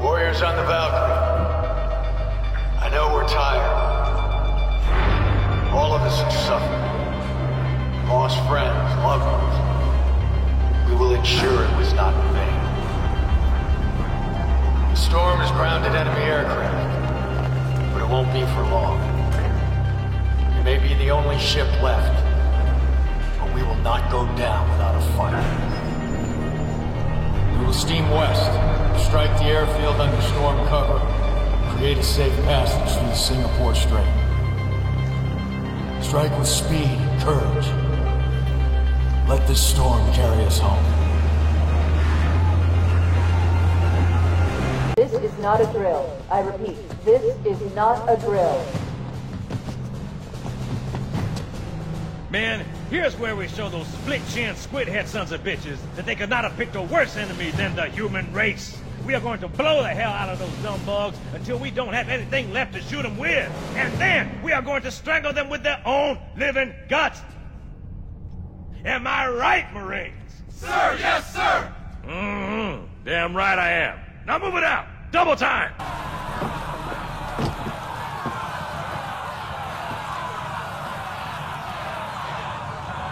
Warriors on the Valkyrie. I know we're tired. All of us have suffered. Lost friends, loved ones. We will ensure it was not in vain. The storm has grounded enemy aircraft, but it won't be for long. It may be the only ship left, but we will not go down without a fight. We will steam west, strike the airfield under storm cover, create a safe passage through the Singapore Strait. Strike with speed and courage. Let this storm carry us home. This is not a drill. I repeat, this is not a drill. Man, here's where we show those split-chin, squid-head sons of bitches that they could not have picked a worse enemy than the human race. We are going to blow the hell out of those dumb bugs until we don't have anything left to shoot them with. And then we are going to strangle them with their own living guts. Am I right, Marines? Sir, yes, sir! Mm-hmm. Damn right I am. Now move it out. Double time.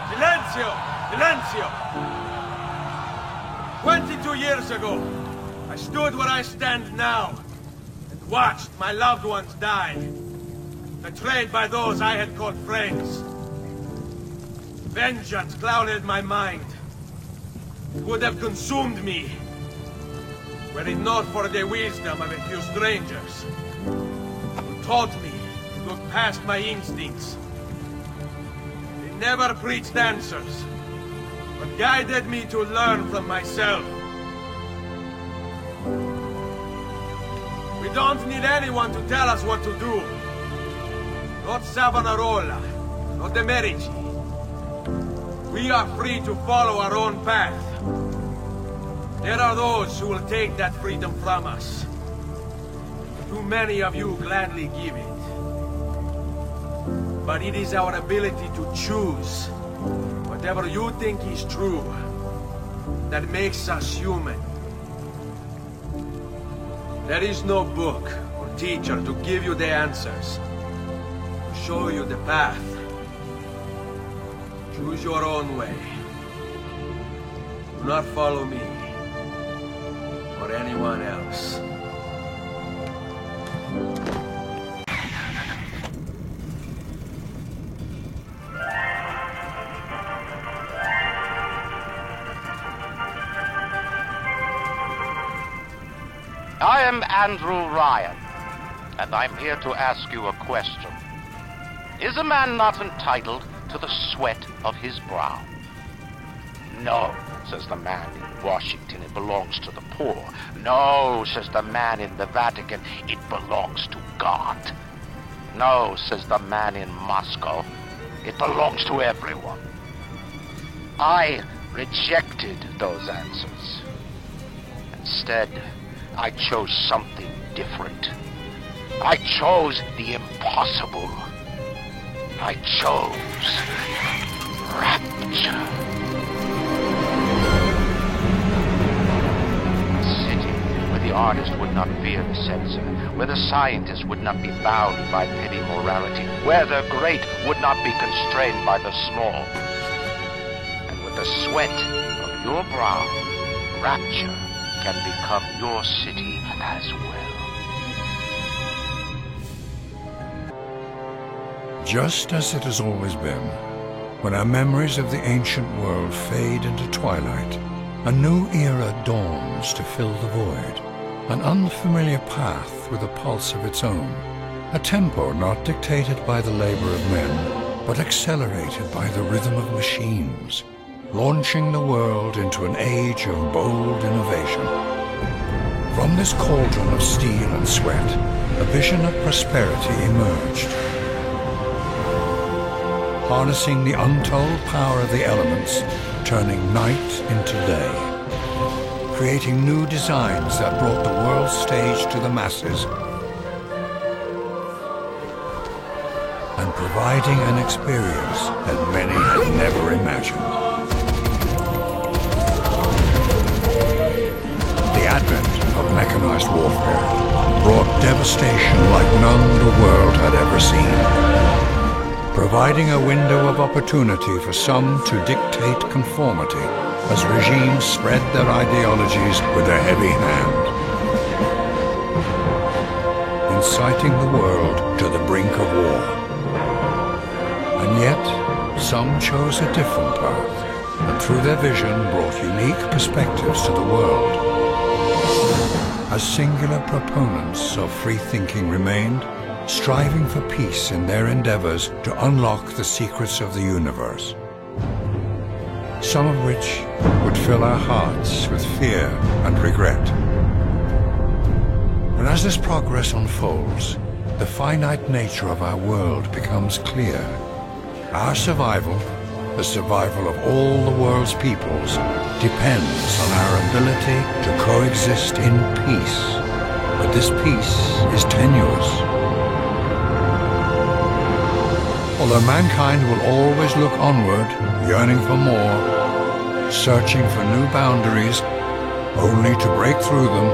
Silencio! Silencio! 22 years ago, I stood where I stand now and watched my loved ones die, betrayed by those I had called friends. Vengeance clouded my mind. It would have consumed me, were it not for the wisdom of a few strangers who taught me to look past my instincts. They never preached answers, but guided me to learn from myself. We don't need anyone to tell us what to do. Not Savonarola, not the Medici. We are free to follow our own path. There are those who will take that freedom from us. Too many of you gladly give it. But it is our ability to choose whatever you think is true that makes us human. There is no book or teacher to give you the answers, to show you the path. Choose your own way. Do not follow me or anyone else. I am Andrew Ryan, and I'm here to ask you a question. Is a man not entitled to the sweat of his brow? No, says the man in Washington, it belongs to the poor. No, says the man in the Vatican, it belongs to God. No, says the man in Moscow, it belongs to everyone. I rejected those answers. Instead, I chose something different. I chose the impossible. I chose rapture. A city where the artist would not fear the censor, where the scientist would not be bound by petty morality, where the great would not be constrained by the small. And with the sweat of your brow, rapture can become your city as well. Just as it has always been, when our memories of the ancient world fade into twilight, a new era dawns to fill the void, an unfamiliar path with a pulse of its own, a tempo not dictated by the labor of men, but accelerated by the rhythm of machines, launching the world into an age of bold innovation. From this cauldron of steel and sweat, a vision of prosperity emerged. Harnessing the untold power of the elements, turning night into day. Creating new designs that brought the world stage to the masses. And providing an experience that many had never imagined. The advent of mecha mechanized warfare brought devastation like none the world had ever seen, providing a window of opportunity for some to dictate conformity as regimes spread their ideologies with a heavy hand, inciting the world to the brink of war. And yet, some chose a different path, and through their vision brought unique perspectives to the world. As singular proponents of free thinking remained, striving for peace in their endeavors to unlock the secrets of the universe, some of which would fill our hearts with fear and regret. And as this progress unfolds, the finite nature of our world becomes clear. Our survival, the survival of all the world's peoples, depends on our ability to coexist in peace. But this peace is tenuous. Although mankind will always look onward, yearning for more, searching for new boundaries, only to break through them,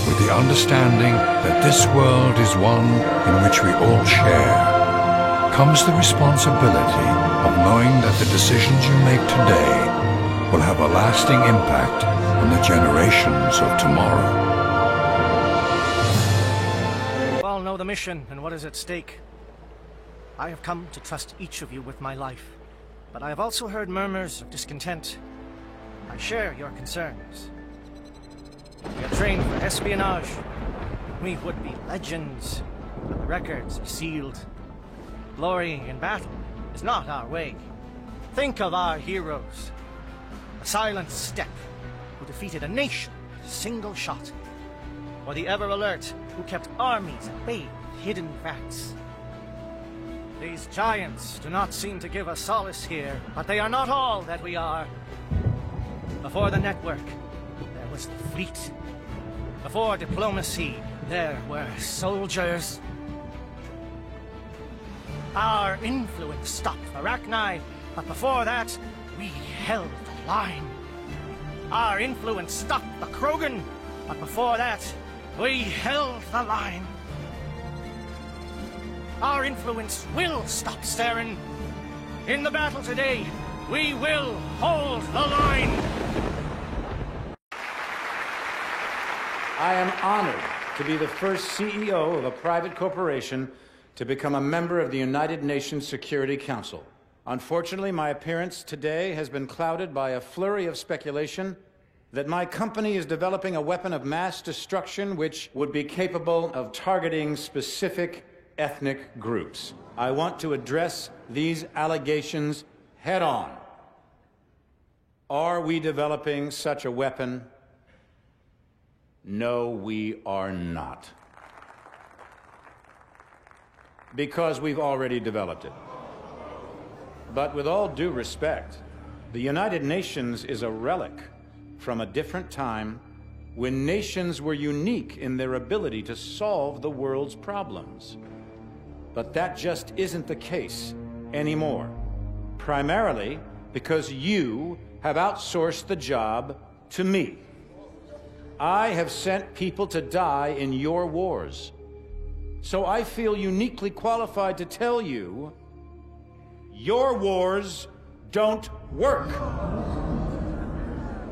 with the understanding that this world is one in which we all share, comes the responsibility of knowing that the decisions you make today will have a lasting impact on the generations of tomorrow. You all know the mission and what is at stake. I have come to trust each of you with my life, but I have also heard murmurs of discontent. I share your concerns. We are trained for espionage. We would be legends, but the records are sealed. Glorying in battle is not our way. Think of our heroes. The silent steppe who defeated a nation with a single shot. Or the ever-alert who kept armies at bay with hidden facts. These giants do not seem to give us solace here, but they are not all that we are. Before the network, there was the fleet. Before diplomacy, there were soldiers. Our influence stopped Arachni, but before that, we held the line. Our influence stopped the Krogan, but before that, we held the line. Our influence will stop Saren. In the battle today, we will hold the line. I am honored to be the first CEO of a private corporation to become a member of the United Nations Security Council. Unfortunately, my appearance today has been clouded by a flurry of speculation that my company is developing a weapon of mass destruction which would be capable of targeting specific ethnic groups. I want to address these allegations head on. Are we developing such a weapon? No, we are not. Because we've already developed it. But with all due respect, the United Nations is a relic from a different time when nations were unique in their ability to solve the world's problems. But that just isn't the case anymore. Primarily because you have outsourced the job to me. I have sent people to die in your wars. So I feel uniquely qualified to tell you, your wars don't work.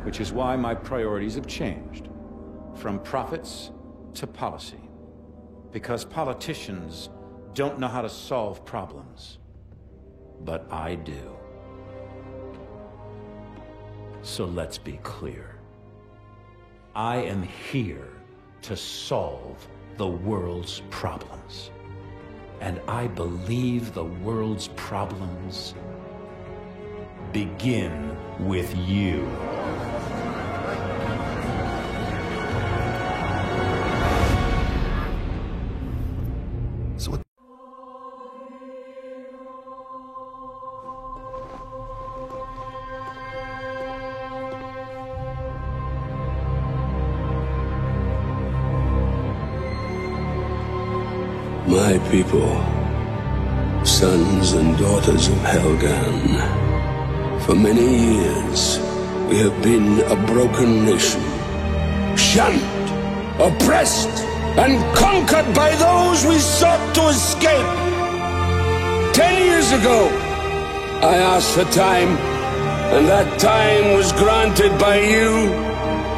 Which is why my priorities have changed, from profits to policy. Because politicians don't know how to solve problems, but I do. So let's be clear. I am here to solve the world's problems. And I believe the world's problems begin with you. My people, sons and daughters of Helghan, for many years we have been a broken nation, shunned oppressed and conquered by those we sought to escape. 10 years ago, I asked for time, and that time was granted by you.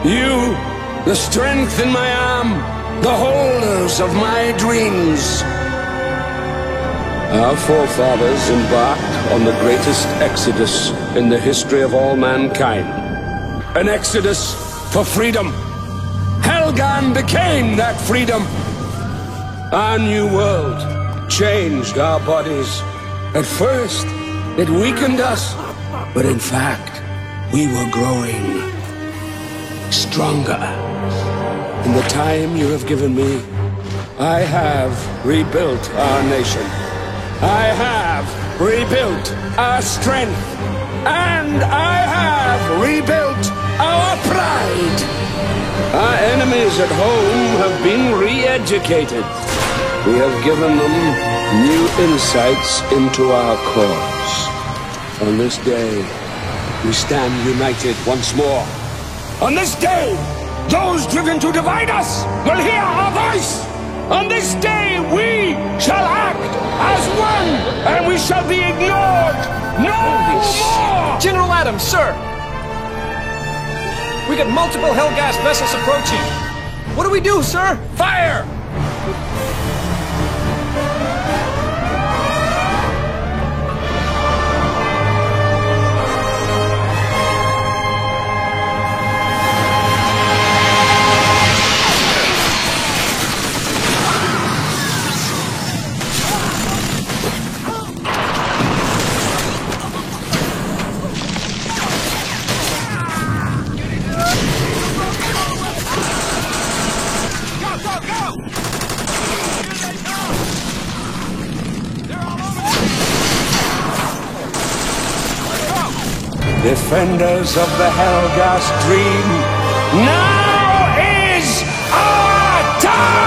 You, the strength in my arm, the holders of my dreams. Our forefathers embarked on the greatest exodus in the history of all mankind. An exodus for freedom. Helghan became that freedom. Our new world changed our bodies. At first, it weakened us, but in fact, we were growing stronger. In the time you have given me, I have rebuilt our nation. I have rebuilt our strength. And I have rebuilt our pride. Our enemies at home have been re-educated. We have given them new insights into our cause. On this day, we stand united once more. On this day, those driven to divide us will hear our voice. On this day, we shall act as one, and we shall be ignored no more! General Adams, sir! We got multiple Helghast vessels approaching. What do we do, sir? Fire! Defenders of the Helghast dream, now is our time!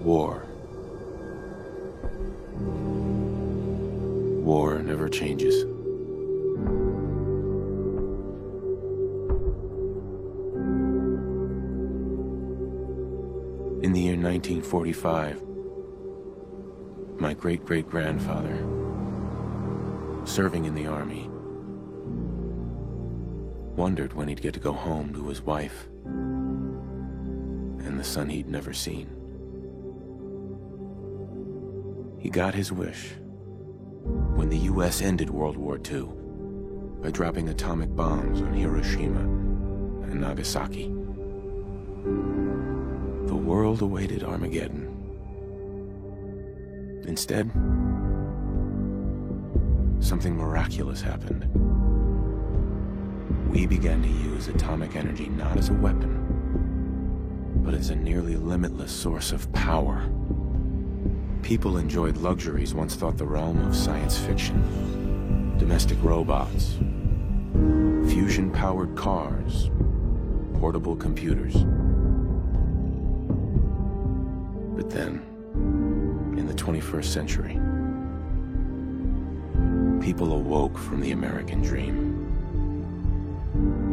War. War never changes. In the year 1945, my great-great-grandfather, serving in the army, wondered when he'd get to go home to his wife and the son he'd never seen. He got his wish when the U.S. ended World War II by dropping atomic bombs on Hiroshima and Nagasaki. The world awaited Armageddon. Instead, something miraculous happened. We began to use atomic energy not as a weapon, but as a nearly limitless source of power. People enjoyed luxuries once thought the realm of science fiction. Domestic robots, fusion-powered cars, portable computers. But then, in the 21st century, people awoke from the American dream.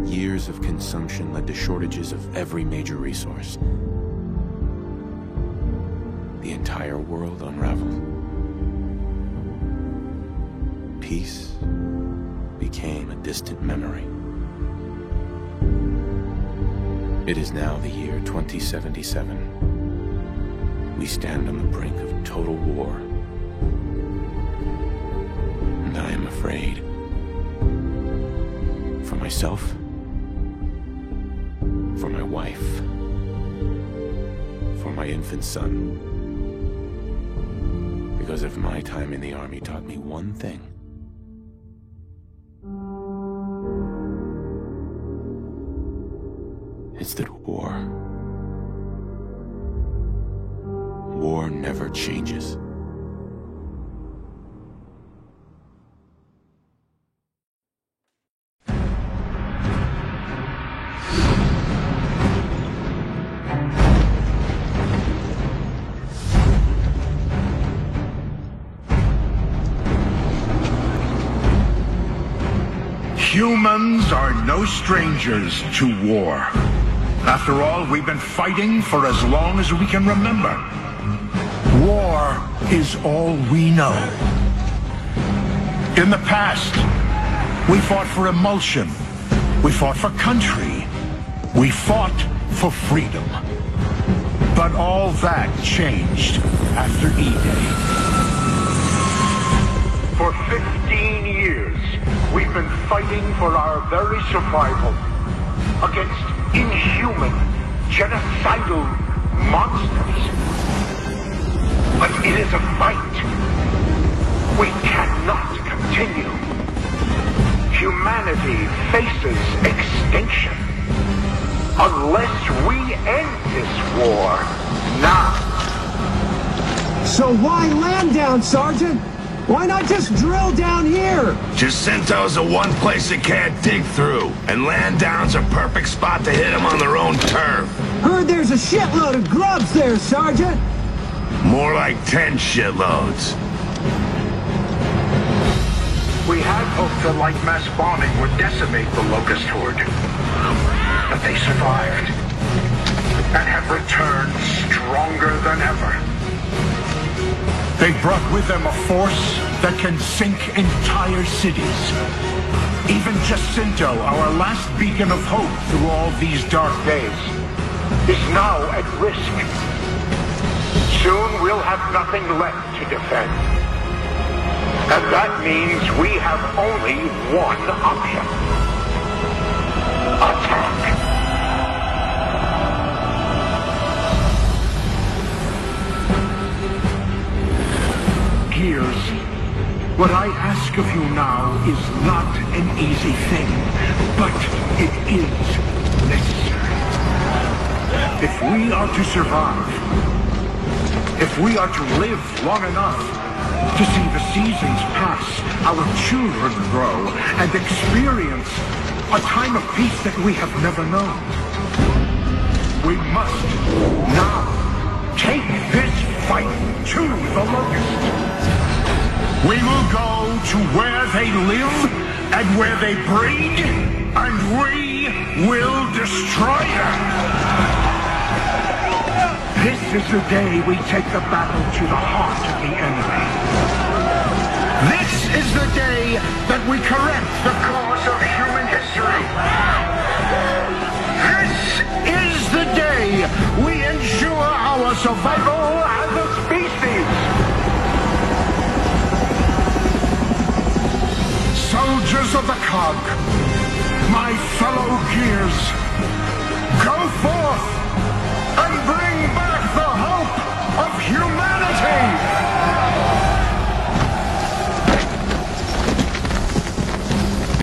Years of consumption led to shortages of every major resource. The entire world unraveled. Peace became a distant memory. It is now the year 2077. We stand on the brink of total war. And I am afraid. For myself, for my wife, for my infant son. Because if my time in the army taught me one thing, it's that war never changes. Humans are no strangers to war. After all, we've been fighting for as long as we can remember. War is all we know. In the past, we fought for emulsion. We fought for country. We fought for freedom. But all that changed after E-Day. For 15 years, we've been fighting for our very survival against inhuman, genocidal monsters. But it is a fight we cannot continue. Humanity faces extinction unless we end this war now. So why land down, Sergeant? Why not just drill down here? Jacinto's the one place it can't dig through, and land down's a perfect spot to hit them on their own turf. Heard there's a shitload of grubs there, Sergeant. More like 10 shitloads. We had hoped the light mass bombing would decimate the Locust Horde. But they survived, and have returned stronger than ever. They brought with them a force that can sink entire cities. Even Jacinto, our last beacon of hope through all these dark days, is now at risk. Soon we'll have nothing left to defend. And that means we have only one option. Attack. Gears, what I ask of you now is not an easy thing, but it is necessary. If we are to survive, if we are to live long enough to see the seasons pass, our children grow, and experience a time of peace that we have never known, we must now take this fight to the Locust. We will go to where they live and where they breed, and we will destroy them. This is the day we take the battle to the heart of the enemy. This is the day that we correct the course of human history. This is the day we ensure our survival as a species. Soldiers of the Cog, my fellow Gears, go forth